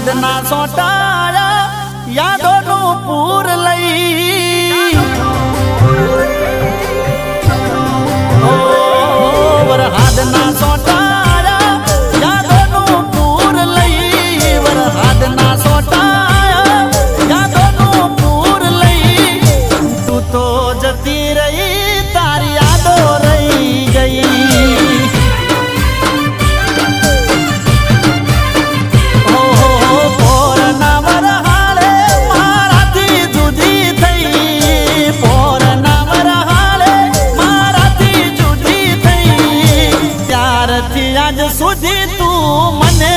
વરહાદના સોટાયા યાદોનું પૂર લઈ વરહાદના સોટાયા યાદોનું પૂર લઈ વરહાદના સોટાયા યાદોનું પૂર લઈ તું તો જતી રહી તારી યાદો રહી ગઈ આજ સુધી તું મને